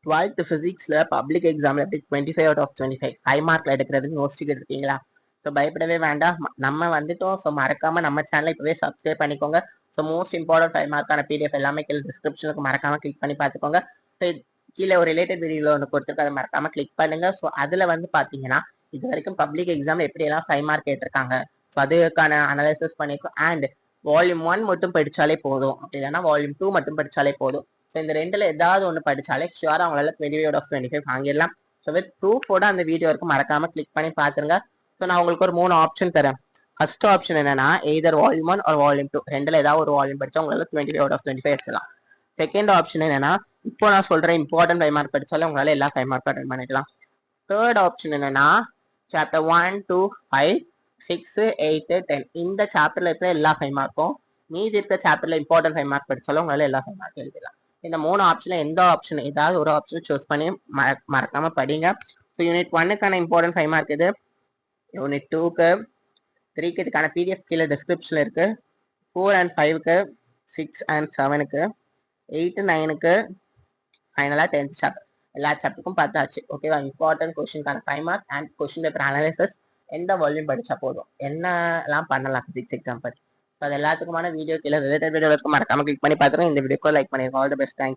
12th ஃபிசிக்ஸ்ல public எக்ஸாம்ல எப்படி 25 out of 25 5 மார்க்ல எடுக்கிறதுன்னு யோசிச்சுக்கிட்டு இருக்கீங்களா? ஸோ பயப்படவே வேண்டாம். நம்ம வந்துட்டோம். ஸோ மறக்காம நம்ம சேனலை இப்பவே சப்ஸ்கிரைப் பண்ணிக்கோங்க. ஸோ மோஸ்ட் இம்பார்ட்டன்ட் 5 மார்க்கான பிடிஎஃப் எல்லாமே கீழே டிஸ்கிரிப்ஷனுக்கு மறக்காம கிளிக் பண்ணி பார்த்துக்கோங்க. ஸோ கீழே ஒரு ரிலேட்டட் வீடியோல ஒன்று கொடுத்துருக்கு, அதை மறக்காம கிளிக் பண்ணுங்க. ஸோ அதுல வந்து பாத்தீங்கன்னா இது வரைக்கும் பப்ளிக் எக்ஸாம் எப்படி எல்லாம் 5 மார்க் கேட்டிருக்காங்க, ஸோ அதுக்கான அனலைசிஸ் பண்ணிருக்கோம். அண்ட் வால்யூம் 1 மட்டும் படிச்சாலே போதும், அப்படி இல்லைன்னா வால்யூம் 2 மட்டும் படிச்சாலே போதும். ஸோ இந்த ரெண்டுல ஏதாவது ஒன்று படிச்சாலே ஷுவரா அவங்களால 25 அவுட் ஆஃப் 25 வாங்கிடலாம். ஸோ வித் ப்ரூஃபோட அந்த வீடியோ இருக்கும், மறக்காம கிளிக் பண்ணி பாத்துருங்க. ஸோ நான் உங்களுக்கு ஒரு 3 ஆப்ஷன் தரேன். ஃபர்ஸ்ட் ஆப்ஷன் என்னன்னா எய்தர் வால்யூம் 1 ஆர் வால்யூம் 2 ரெண்டுல ஏதாவது ஒரு வால்யூம் படிச்சா உங்களால 25 அவுட் ஆஃப் 25 எடுக்கலாம். செகண்ட் ஆப்ஷன் என்னன்னா இப்போ நான் சொல்ற இம்பார்ட்டன்ட் 5 மார்க் படிச்சாலும் உங்களால எல்லா 5 மார்க் அட்டன் பண்ணிக்கலாம். தேர்ட் ஆப்ஷன் என்னன்னா சாப்டர் 1 2 5 6 8 10 இந்த சாப்டர்ல இருக்கிற எல்லா 5 மார்க்கும் மீதி இருக்க சாப்டர்ல இம்பார்ட்டன்ட் 5 மார்க் படிச்சாலும் உங்களால எல்லா 5 மார்க் எழுதிடலாம். இந்த 3 ஆப்ஷன்ல எந்த ஆப்ஷன் ஏதாவது ஒரு ஆப்ஷன் சூஸ் பண்ணி மறக்காம படிங்க. ஸோ யூனிட் 1க்கான இம்பார்ட்டன்ட் 5 மார்க் இது. யூனிட் 2க்கு 3க்கு இதுக்கான பிடிஎஃப் கீழே டிஸ்கிரிப்ஷன்ல இருக்கு. 4 and 5க்கு 6 and 7க்கு 8 9க்கு ஃபைனலா 10th சாப்டர் எல்லா சாப்டருக்கும் பார்த்தாச்சு. ஓகேவா? இம்பார்ட்டன்ட் கொஸ்டின்கான 5 mark and question paper analysis எந்த வால்யூம் படிச்சா போதும், என்னெல்லாம் பண்ணலாம் பிசிக்ஸ் எக்ஸாம் படி. ஸோ அது எல்லாத்துக்குமான வீடியோ கீழே ரிலேட்டட் வீடியோ மறக்காம கிளிக் பண்ணி பார்த்துருங்க. இந்த வீடியோக்கு லைக் பண்ணிருக்கோம். All the best. தேங்க்யூ.